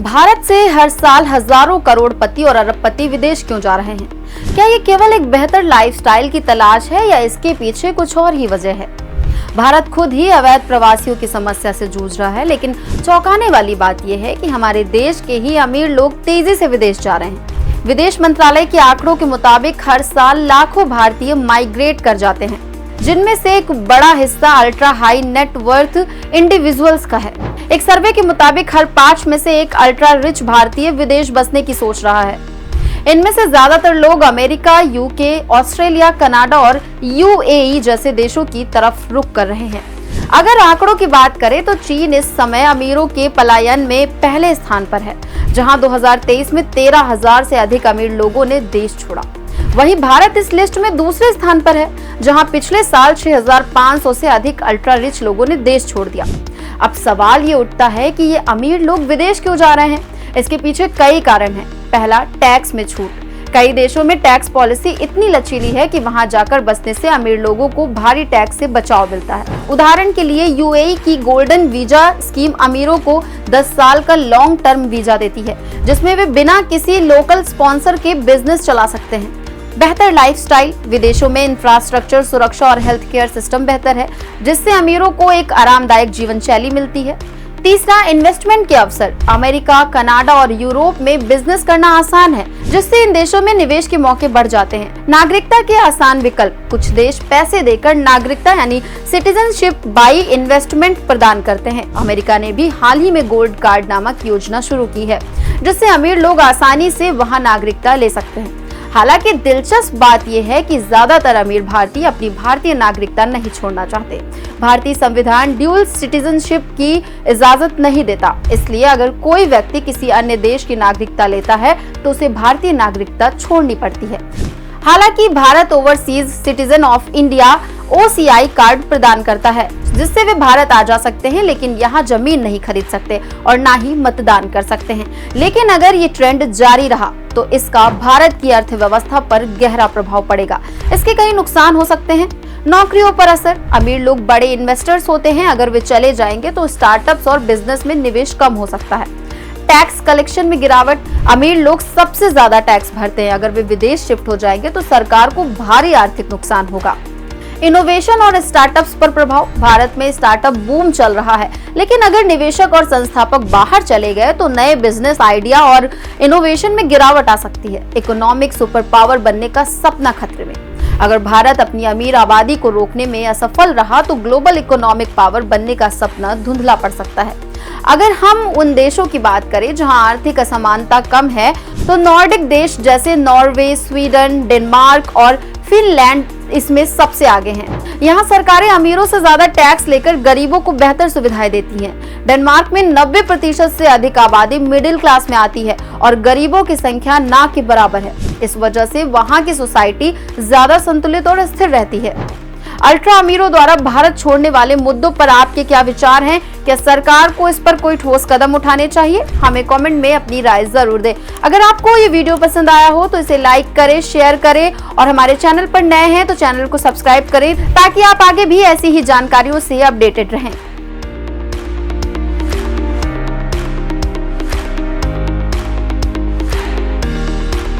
भारत से हर साल हजारों करोड़पति और अरबपति विदेश क्यों जा रहे हैं? क्या ये केवल एक बेहतर लाइफस्टाइल की तलाश है या इसके पीछे कुछ और ही वजह है? भारत खुद ही अवैध प्रवासियों की समस्या से जूझ रहा है, लेकिन चौंकाने वाली बात यह है कि हमारे देश के ही अमीर लोग तेजी से विदेश जा रहे हैं। विदेश मंत्रालय के आंकड़ों के मुताबिक हर साल लाखों भारतीय माइग्रेट कर जाते हैं, जिनमें से एक बड़ा हिस्सा अल्ट्रा हाई नेटवर्थ इंडिविजुअल्स का है। एक सर्वे के मुताबिक हर 5 में से एक अल्ट्रा रिच भारतीय विदेश बसने की सोच रहा है। इनमें से ज्यादातर लोग अमेरिका, यूके, ऑस्ट्रेलिया, कनाडा और यूएई जैसे देशों की तरफ रुख कर रहे हैं। अगर आंकड़ों की बात करें तो चीन इस समय अमीरों के पलायन में पहले स्थान पर है, जहां 2023 में 13,000 से अधिक अमीर लोगों ने देश छोड़ा। वहीं भारत इस लिस्ट में दूसरे स्थान पर है, जहां पिछले साल 6,500 से अधिक अल्ट्रा रिच लोगों ने देश छोड़ दिया। अब सवाल ये उठता है कि ये अमीर लोग विदेश क्यों जा रहे हैं? इसके पीछे कई कारण हैं। पहला, टैक्स में छूट। कई देशों में टैक्स पॉलिसी इतनी लचीली है कि वहां जाकर बसने से अमीर लोगों को भारी टैक्स से बचाव मिलता है। उदाहरण के लिए यूएई की गोल्डन वीजा स्कीम अमीरों को 10 साल का लॉन्ग टर्म वीजा देती है, जिसमें वे बिना किसी लोकल स्पॉन्सर के बिजनेस चला सकते हैं। बेहतर लाइफस्टाइल। विदेशों में इंफ्रास्ट्रक्चर, सुरक्षा और हेल्थ केयर सिस्टम बेहतर है, जिससे अमीरों को एक आरामदायक जीवन शैली मिलती है। तीसरा, इन्वेस्टमेंट के अवसर। अमेरिका, कनाडा और यूरोप में बिजनेस करना आसान है, जिससे इन देशों में निवेश के मौके बढ़ जाते हैं। नागरिकता के आसान विकल्प। कुछ देश पैसे देकर नागरिकता यानी सिटीजनशिप बाई इन्वेस्टमेंट प्रदान करते हैं। अमेरिका ने भी हाल ही में गोल्ड कार्ड नामक योजना शुरू की है, जिससे अमीर लोग आसानी से वहां नागरिकता ले सकते हैं। हालांकि दिलचस्प बात यह है कि ज्यादातर अमीर भारतीय अपनी भारतीय नागरिकता नहीं छोड़ना चाहते। भारतीय संविधान ड्यूल सिटीजनशिप की इजाजत नहीं देता, इसलिए अगर कोई व्यक्ति किसी अन्य देश की नागरिकता लेता है तो उसे भारतीय नागरिकता छोड़नी पड़ती है। हालांकि Bharat overseas citizen of India OCI card प्रदान करता है, जिससे वे भारत आ जा सकते हैं, लेकिन यहाँ जमीन नहीं खरीद सकते और ना ही मतदान कर सकते हैं। लेकिन अगर ये ट्रेंड जारी रहा तो इसका भारत की अर्थव्यवस्था पर गहरा प्रभाव पड़ेगा। इसके कई नुकसान हो सकते हैं। नौकरियों पर असर। अमीर लोग बड़े इन्वेस्टर्स होते हैं, अगर वे चले जाएंगे तो स्टार्टअप्स और बिजनेस में निवेश कम हो सकता है। टैक्स कलेक्शन में गिरावट। अमीर लोग सबसे ज्यादा टैक्स भरते हैं, अगर वे विदेश शिफ्ट हो जाएंगे तो सरकार को भारी आर्थिक नुकसान होगा। इनोवेशन और स्टार्टअप्स पर प्रभाव। भारत में स्टार्टअप बूम चल रहा है, लेकिन अगर निवेशक और संस्थापक बाहर चले गए तो नए बिजनेस आइडिया और इनोवेशन में गिरावट आ सकती है। इकोनॉमिक सुपर पावर बनने का सपना खतरे में। अगर भारत अपनी अमीर आबादी को रोकने में असफल रहा तो ग्लोबल इकोनॉमिक पावर बनने का सपना धुंधला पड़ सकता है। अगर हम उन देशों की बात करें जहां आर्थिक असमानता कम है, तो नॉर्डिक देश जैसे नॉर्वे, स्वीडन, डेनमार्क और फिनलैंड इसमें सबसे आगे हैं। यहाँ सरकारें अमीरों से ज्यादा टैक्स लेकर गरीबों को बेहतर सुविधाएं देती हैं। डेनमार्क में 90% से अधिक आबादी मिडिल क्लास में आती है और गरीबों की संख्या ना के बराबर है। इस वजह से वहाँ की सोसाइटी ज्यादा संतुलित और स्थिर रहती है। अल्ट्रा अमीरों द्वारा भारत छोड़ने वाले मुद्दों पर आपके क्या विचार हैं? क्या सरकार को इस पर कोई ठोस कदम उठाने चाहिए? हमें कमेंट में अपनी राय जरूर दें। अगर आपको ये वीडियो पसंद आया हो तो इसे लाइक करें, शेयर करें और हमारे चैनल पर नए हैं तो चैनल को सब्सक्राइब करें, ताकि आप आगे भी ऐसी ही जानकारियों से अपडेटेड रहें।